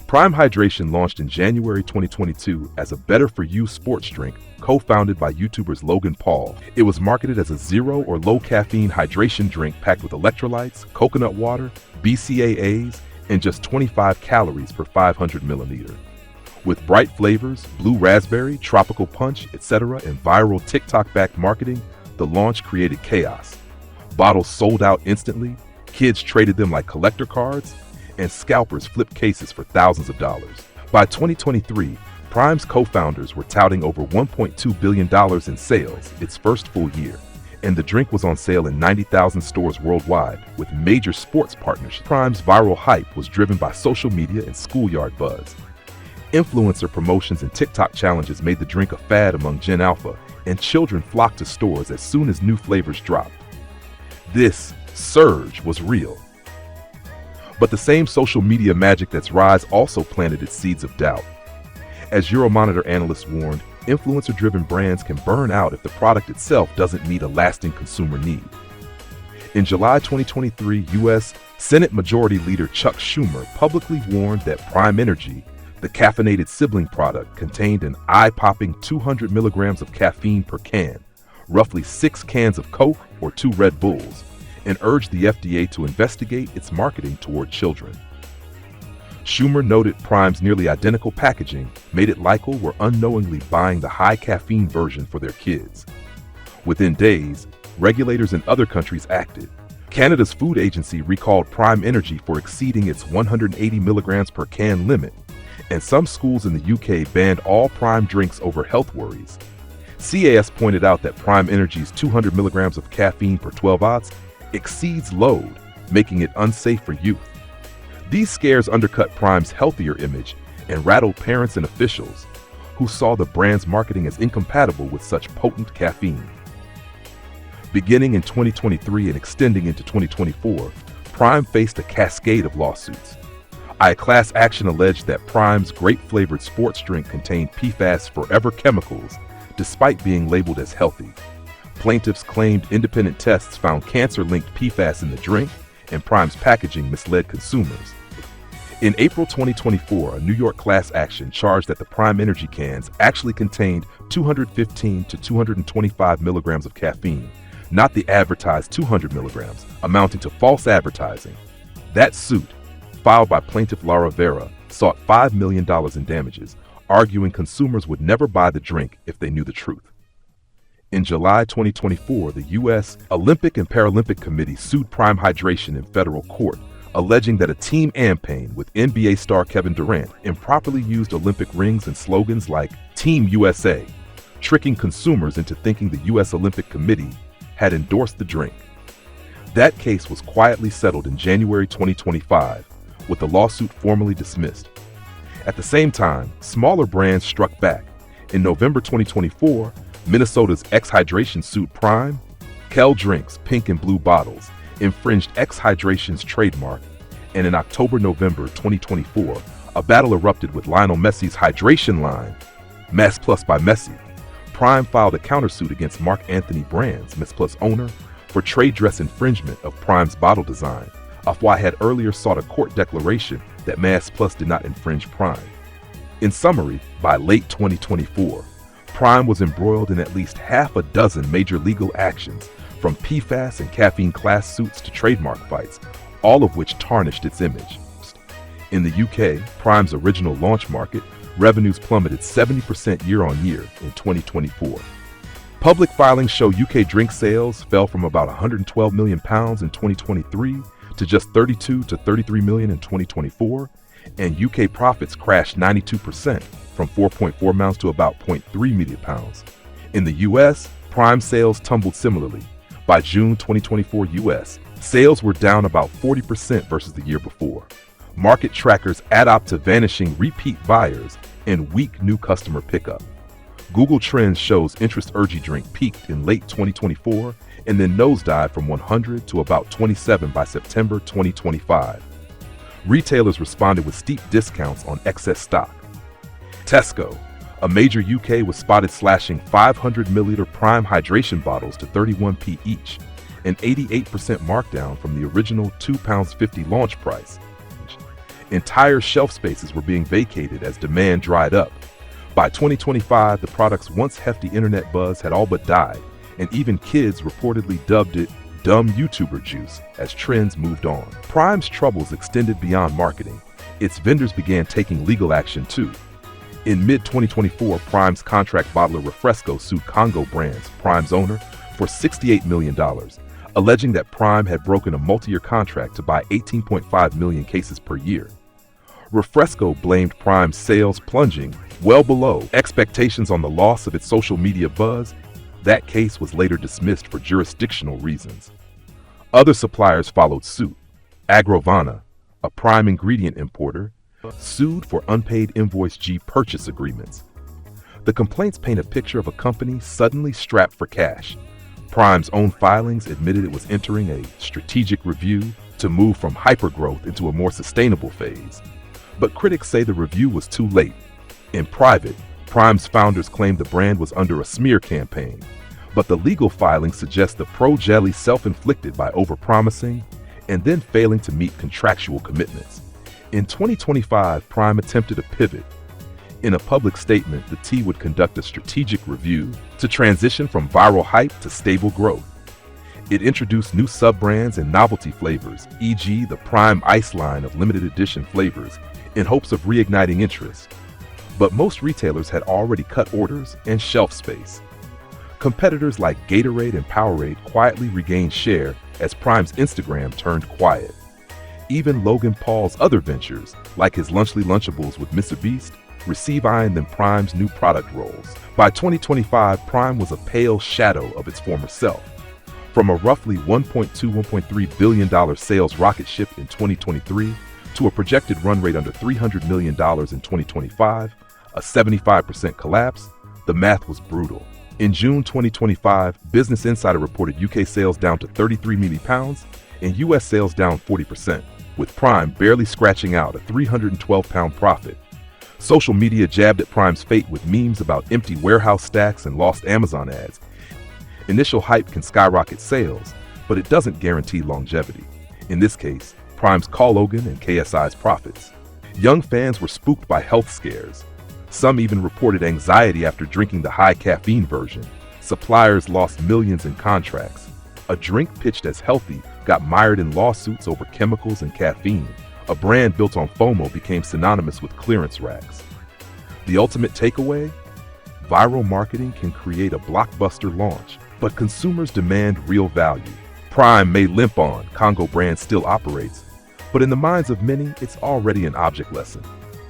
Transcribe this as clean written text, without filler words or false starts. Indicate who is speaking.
Speaker 1: Prime Hydration launched in January 2022 as a better-for-you sports drink co-founded by YouTubers Logan Paul. It was marketed as a zero or low-caffeine hydration drink packed with electrolytes, coconut water, BCAAs, and just 25 calories per 500 milliliter. With bright flavors, blue raspberry, tropical punch, etc., and viral TikTok-backed marketing, the launch created chaos. Bottles sold out instantly, kids traded them like collector cards, and scalpers flipped cases for thousands of dollars. By 2023, Prime's co-founders were touting over $1.2 billion in sales its first full year, and the drink was on sale in 90,000 stores worldwide with major sports partnerships. Prime's viral hype was driven by social media and schoolyard buzz. Influencer promotions and TikTok challenges made the drink a fad among Gen Alpha, and children flocked to stores as soon as new flavors dropped. This surge was real. But the same social media magic that's rise also planted its seeds of doubt. As Euromonitor analysts warned, influencer-driven brands can burn out if the product itself doesn't meet a lasting consumer need. In July 2023, U.S. Senate Majority Leader Chuck Schumer publicly warned that Prime Energy, the caffeinated sibling product, contained an eye-popping 200 milligrams of caffeine per can, roughly 6 cans of Coke or 2 Red Bulls, and urged the FDA to investigate its marketing toward children. Schumer noted Prime's nearly identical packaging made it likely were unknowingly buying the high-caffeine version for their kids. Within days, regulators in other countries acted. Canada's food agency recalled Prime Energy for exceeding its 180 milligrams per can limit, and some schools in the UK banned all Prime drinks over health worries. CAS pointed out that Prime Energy's 200 milligrams of caffeine per 12 ounce exceeds load, making it unsafe for youth. These scares undercut Prime's healthier image and rattled parents and officials who saw the brand's marketing as incompatible with such potent caffeine. Beginning in 2023 and extending into 2024, Prime faced a cascade of lawsuits. A class action alleged that Prime's grape-flavored sports drink contained PFAS forever chemicals, despite being labeled as healthy. Plaintiffs claimed independent tests found cancer-linked PFAS in the drink, and Prime's packaging misled consumers. In April 2024, a New York class action charged that the Prime Energy cans actually contained 215 to 225 milligrams of caffeine, not the advertised 200 milligrams, amounting to false advertising. That suit, filed by plaintiff Laura Vera, sought $5 million in damages, arguing consumers would never buy the drink if they knew the truth. In July 2024, the U.S. Olympic and Paralympic Committee sued Prime Hydration in federal court, alleging that a team campaign with NBA star Kevin Durant improperly used Olympic rings and slogans like Team USA, tricking consumers into thinking the U.S. Olympic Committee had endorsed the drink. That case was quietly settled in January 2025, with the lawsuit formally dismissed. At the same time, smaller brands struck back. In November 2024, Minnesota's X Hydration sued Prime. Kel Drinks pink and blue bottles infringed X Hydration's trademark, and in October-November 2024, a battle erupted with Lionel Messi's hydration line, Mass Plus by Messi. Prime filed a countersuit against Mark Anthony Brands, Mass Plus owner, for trade dress infringement of Prime's bottle design. Afwhy had earlier sought a court declaration that Mass Plus did not infringe Prime. In summary, by late 2024, Prime was embroiled in at least half a dozen major legal actions, from PFAS and caffeine class suits to trademark fights, all of which tarnished its image. In the UK, Prime's original launch market, revenues plummeted 70% year-on-year in 2024. Public filings show UK drink sales fell from about £112 million in 2023 to just £32 to £33 million in 2024, and UK profits crashed 92%, from £4.4 million to about £0.3 million. In the US, Prime sales tumbled similarly. By June 2024 US, sales were down about 40% versus the year before. Market trackers add up to vanishing repeat buyers and weak new customer pickup. Google Trends shows interest urgy drink peaked in late 2024 and then nosedived from 100 to about 27 by September 2025. Retailers responded with steep discounts on excess stock. Tesco, a major UK, was spotted slashing 500 milliliter Prime hydration bottles to 31p each, an 88% markdown from the original £2.50 launch price. Entire shelf spaces were being vacated as demand dried up. By 2025, the product's once hefty internet buzz had all but died, and even kids reportedly dubbed it dumb YouTuber juice as trends moved on. Prime's troubles extended beyond marketing. Its vendors began taking legal action too. In mid-2024, Prime's contract bottler Refresco sued Congo Brands, Prime's owner, for $68 million, alleging that Prime had broken a multi-year contract to buy 18.5 million cases per year. Refresco blamed Prime's sales plunging well below expectations on the loss of its social media buzz. That case was later dismissed for jurisdictional reasons. Other suppliers followed suit. Agrovana, a Prime ingredient importer, sued for unpaid invoice G purchase agreements. The complaints paint a picture of a company suddenly strapped for cash. Prime's own filings admitted it was entering a strategic review to move from hypergrowth into a more sustainable phase. But critics say the review was too late. In private, Prime's founders claimed the brand was under a smear campaign, but the legal filings suggest the pro-jelly self-inflicted by overpromising and then failing to meet contractual commitments. In 2025, Prime attempted a pivot. In a public statement, the tea would conduct a strategic review to transition from viral hype to stable growth. It introduced new sub-brands and novelty flavors, e.g. the Prime Ice line of limited edition flavors, in hopes of reigniting interest. But most retailers had already cut orders and shelf space. Competitors like Gatorade and Powerade quietly regained share as Prime's Instagram turned quiet. Even Logan Paul's other ventures, like his Lunchly Lunchables with MrBeast, receive eyeing than Prime's new product roles. By 2025, Prime was a pale shadow of its former self. From a roughly $1.2–1.3 billion sales rocket ship in 2023 to a projected run rate under $300 million in 2025, a 75% collapse, the math was brutal. In June 2025, Business Insider reported UK sales down to 33 million pounds and US sales down 40%, with Prime barely scratching out a 312-pound profit. Social media jabbed at Prime's fate with memes about empty warehouse stacks and lost Amazon ads. Initial hype can skyrocket sales, but it doesn't guarantee longevity. In this case, Prime's call Logan and KSI's profits. Young fans were spooked by health scares. Some even reported anxiety after drinking the high-caffeine version. Suppliers lost millions in contracts. A drink pitched as healthy got mired in lawsuits over chemicals and caffeine. A brand built on FOMO became synonymous with clearance racks. The ultimate takeaway? Viral marketing can create a blockbuster launch, but consumers demand real value. Prime may limp on, Congo Brands still operates, but in the minds of many, it's already an object lesson.